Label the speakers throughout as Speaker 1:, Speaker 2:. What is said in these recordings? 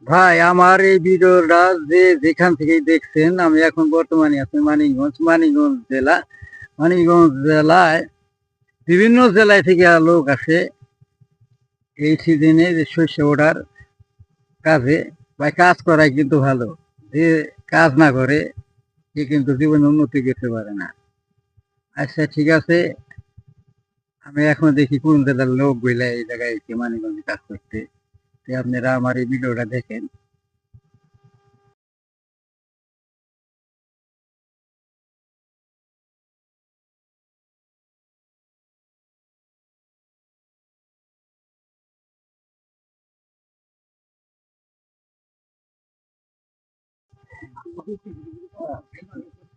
Speaker 1: ভাই আমার এই ভিডিওটা যে যেখান থেকেই দেখছেন, আমি এখন বর্তমানে আছি মানিকগঞ্জ জেলা। মানিকগঞ্জ জেলায় বিভিন্ন জেলায় থেকে লোক আসে এই সিজনে যে শস্য ওঠার কাজে। ভাই কাজ করাই কিন্তু ভালো, যে কাজ না করে সে কিন্তু জীবনে উন্নতি করতে পারে না। আচ্ছা ঠিক আছে, আমি এখন দেখি কোন জেলার লোক গুলা এই জায়গায় এসে মানিকগঞ্জে কাজ করতে। আপনারা আমার এই ভিডিওটা দেখেন।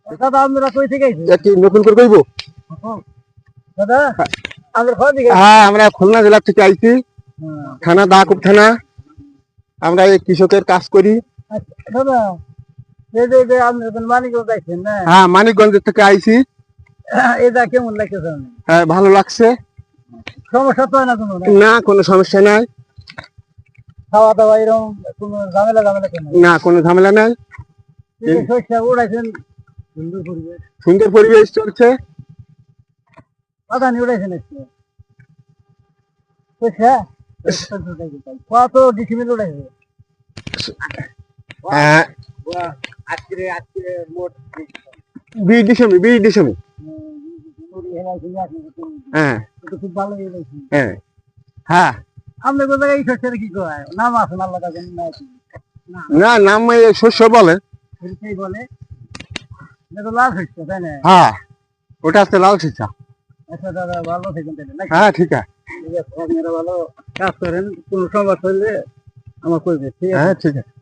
Speaker 1: দাদা আপনারা কই থেকে আইছেন?
Speaker 2: একটি নতুন করে কইব।
Speaker 1: দাদা আমরা কোথা থেকে?
Speaker 2: হ্যাঁ, আমরা খুলনা জেলা থেকে আইছি, থানা দাকুব থানা। আমরা এই কৃষকের কাজ করি।
Speaker 1: আচ্ছা, দাদা এই যে আপনারা তো মানিকগঞ্জ আইছেন না?
Speaker 2: হ্যাঁ, মানিকগঞ্জ থেকে আইছি।
Speaker 1: এটা কেমন লাগতেছে?
Speaker 2: হ্যাঁ, ভালো লাগছে।
Speaker 1: সমস্যা তো হয় না কোনো?
Speaker 2: না, কোনো সমস্যা নাই।
Speaker 1: খাওয়া দাওয়া এরকম কোনো ঝামেলা কেন?
Speaker 2: না, কোনো ঝামেলা নাই।
Speaker 1: শস্য উড়াইছেন, সুন্দর পরিবেশ,
Speaker 2: সুন্দর পরিবেশ চলছে।
Speaker 1: বাদানি উড়াইছেন আজকে শস্য? কত ডিসিমিল উড়াইছে?
Speaker 2: হ্যাঁ,
Speaker 1: আজকে মোট
Speaker 2: 20 ডিসেম্বর। হ্যাঁ
Speaker 1: খুব ভালো উড়াইছে।
Speaker 2: হ্যাঁ হ্যাঁ।
Speaker 1: আপনার কোন জায়গায় এই শস্যের কি কয় নাম আছে? আল্লাহ কাছে
Speaker 2: না, নাম এই শস্য বলে।
Speaker 1: সেই বলে এটা তো লাল শস্য, তাই না?
Speaker 2: হ্যাঁ, ওটা হচ্ছে লাল শস্য।
Speaker 1: আচ্ছা দাদা, ভালো থাকেন তাহলে নাকি?
Speaker 2: হ্যাঁ, ঠিক আছে।
Speaker 1: ঠিক আছে, আপনারা ভালো কাজ করেন, কোনো সমস্যা হলে আমার কইবে, ঠিক আছে?
Speaker 2: হ্যাঁ, ঠিক আছে।